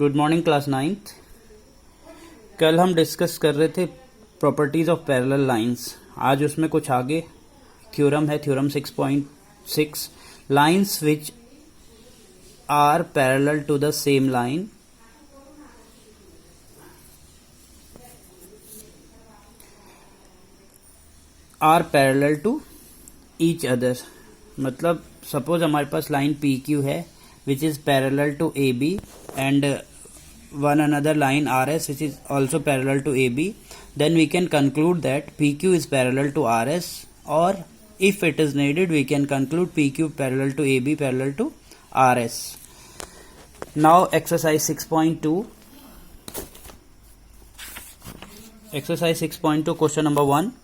Good morning class ninth. कल हम discuss कर रहे थे प्रॉपर्टीज ऑफ पैरेलल लाइंस। आज उसमें कुछ आगे थ्योरम है, theorem 6.6, lines which are parallel to the same line are parallel to each other. मतलब सपोज हमारे पास लाइन पी क्यू है which is parallel to AB and one another line RS which is also parallel to AB, then we can conclude that PQ is parallel to RS, or if it is needed we can conclude PQ parallel to AB parallel to RS. Now exercise 6.2. Exercise 6.2 question number 1.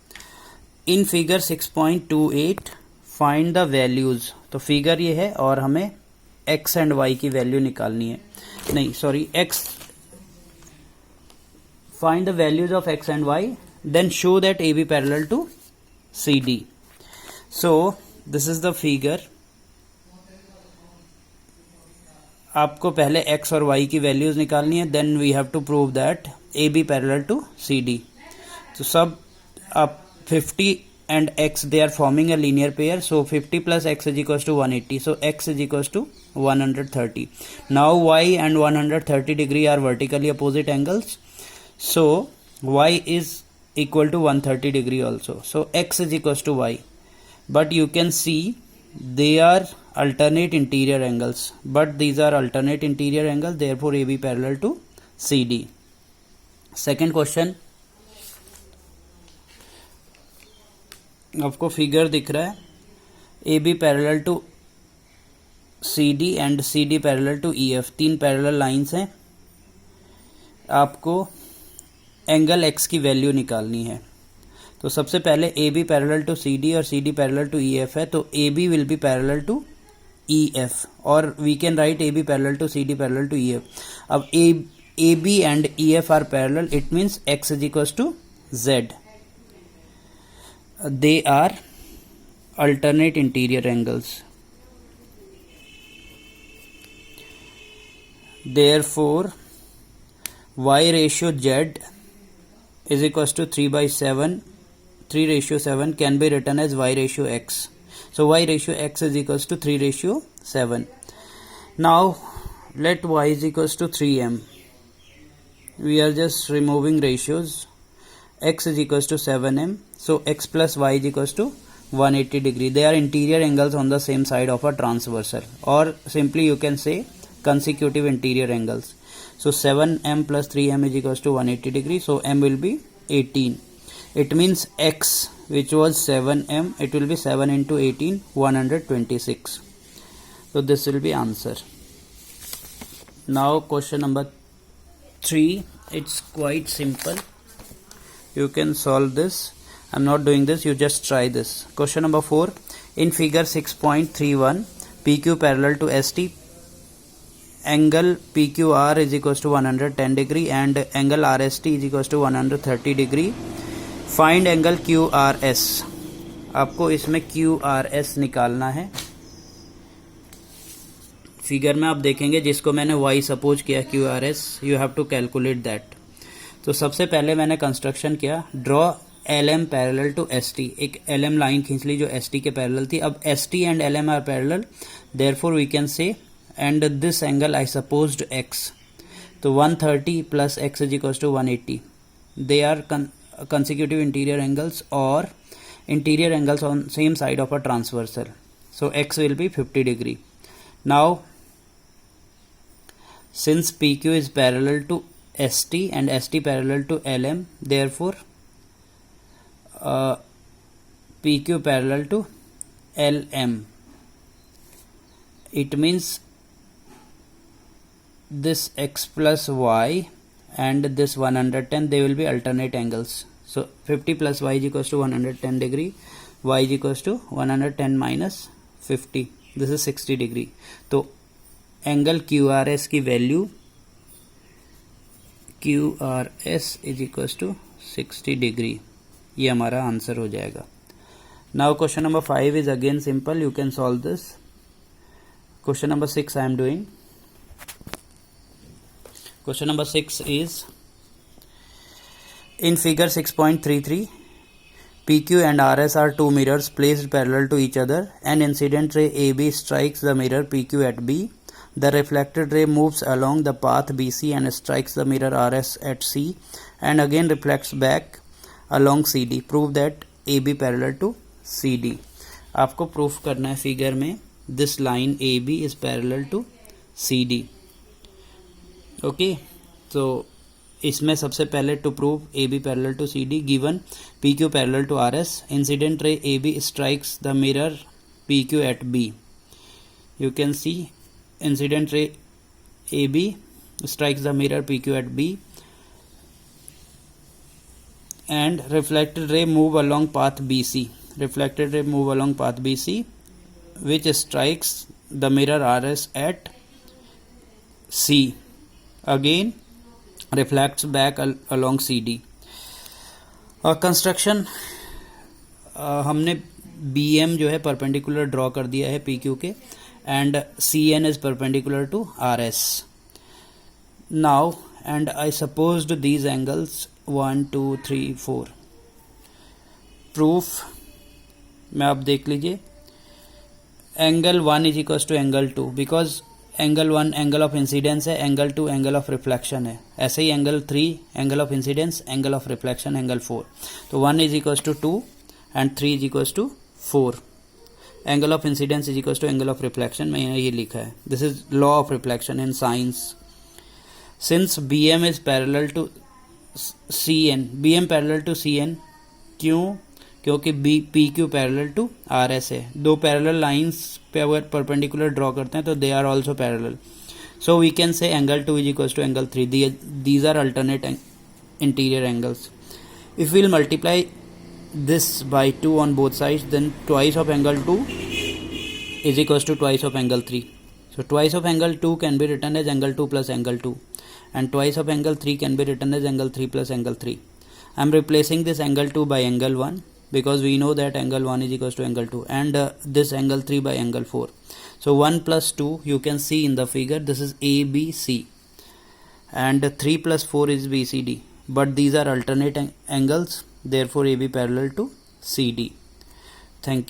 In figure 6.28 find the values. तो figure ये है और हमें x and y की value निकालनी है, नहीं sorry x, find the values of x and y, then show that AB parallel to CD. So this is the figure. आपको पहले x और y की वैल्यूज निकालनी है, then we have to prove that AB parallel to CD. तो सब आप 50 and x, they are forming a linear pair, so 50 plus x is equals to 180, so x is equals to 130. Now y and 130 degree are vertically opposite angles, so y is equal to 130 degree also, so x is equals to y. But you can see they are alternate interior angles, but these are alternate interior angles, therefore AB parallel to CD. Second question, आपको figure दिख रहा है A B parallel to C D and C D parallel to E F, तीन parallel lines हैं। आपको angle x की value निकालनी है। तो सबसे पहले A B parallel to C D और C D parallel to E F है, तो A B will be parallel to E F, और we can write A B parallel to C D parallel to E F. अब A B and E F are parallel, it means X is equals to Z. They are alternate interior angles. Therefore, y ratio z is equals to 3/7. 3 ratio 7 can be written as y ratio x. So y ratio x is equals to 3 ratio 7. Now let y is equals to 3m. We are just removing ratios. X is equals to 7m. So x plus y is equals to 180 degree. They are interior angles on the same side of a transversal, or simply you can say consecutive interior angles. So 7m plus 3m is equals to 180 degree. So m will be 18. It means x, which was 7m, it will be 7 into 18, 126. So this will be answer. Now question number 3. It's quite simple. You can solve this. I'm not doing this, you just try this. Question number 4. In figure 6.31, PQ parallel to ST, angle PQR is equals to 110 degree and angle RST is equals to 130 degree. Find angle QRS. आपको इसमें QRS निकालना है। Figure में आप देखेंगे जिसको मैंने Y suppose किया QRS, you have to calculate that. तो सबसे पहले मैंने कंस्ट्रक्शन किया, draw LM parallel to ST, एक LM लाइन खींच ली जो ST के पैरेलल थी. अब ST and LM are parallel, therefore we can say, and this angle I supposed x, तो 130 plus x is equals to 180. They are consecutive interior angles or interior angles on same side of a transversal, so x will be 50 degree. Now since PQ is parallel to ST and ST parallel to LM, therefore PQ parallel to LM. It means this x plus y and this 110, they will be alternate angles. So 50 plus y is equals to 110 degree, y is equals to 110 minus 50, this is 60 degree. तो angle QRS की value QRS is equals to 60 degree. ये हमारा answer हो जाएगा. Now question number 5 is again simple, you can solve this. Question number 6 I am doing. Question number 6 is, in figure 6.33, PQ and RS are two mirrors placed parallel to each other. An incident ray AB strikes the mirror PQ at B. The reflected ray moves along the path BC and strikes the mirror RS at C and again reflects back along CD. Prove that AB parallel to CD. आपको proof करना है figure में this line AB is parallel to CD. Okay, तो इसमें सबसे पहले to prove AB parallel to CD, given PQ parallel to RS, incident ray AB strikes the mirror PQ at B. You can see incident ray AB strikes the mirror PQ at B and reflected ray move along path BC. Reflected ray move along path BC which strikes the mirror RS at C. Again reflects back along CD. Construction हमने BM जो है perpendicular draw कर दिया है PQ के and CN is perpendicular to RS. Now and I supposed these angles 1, 2, 3, 4. Proof में आप देख लीजिए, angle 1 is equal to angle 2 because angle 1 angle of incidence है, एंगल 2 एंगल ऑफ रिफ्लेक्शन है. ऐसे ही angle 3 angle of incidence, angle of reflection angle 4. तो 1 is equal to 2 and 3 is equal to 4. Angle of incidence is equal to angle of reflection. मैंने ये लिखा है, this is law of reflection in science. Since B M is parallel to C N, B M parallel to C N, क्यों? क्योंकि P Q parallel to R S है. दो parallel lines पे अगर परपेंडिकुलर ड्रॉ करते हैं तो they are also parallel. So we can say angle 2 is equal to angle 3. These are alternate interior angles. If we'll multiply this by 2 on both sides, then twice of angle 2 is equals to twice of angle 3. So twice of angle 2 can be written as angle 2 plus angle 2 and twice of angle 3 can be written as angle 3 plus angle 3. I am replacing this angle 2 by angle 1 because we know that angle 1 is equals to angle 2 and this angle 3 by angle 4. So 1 plus 2 you can see in the figure, this is ABC and 3 plus 4 is BCD, but these are alternate angles. Therefore AB parallel to CD. Thank you.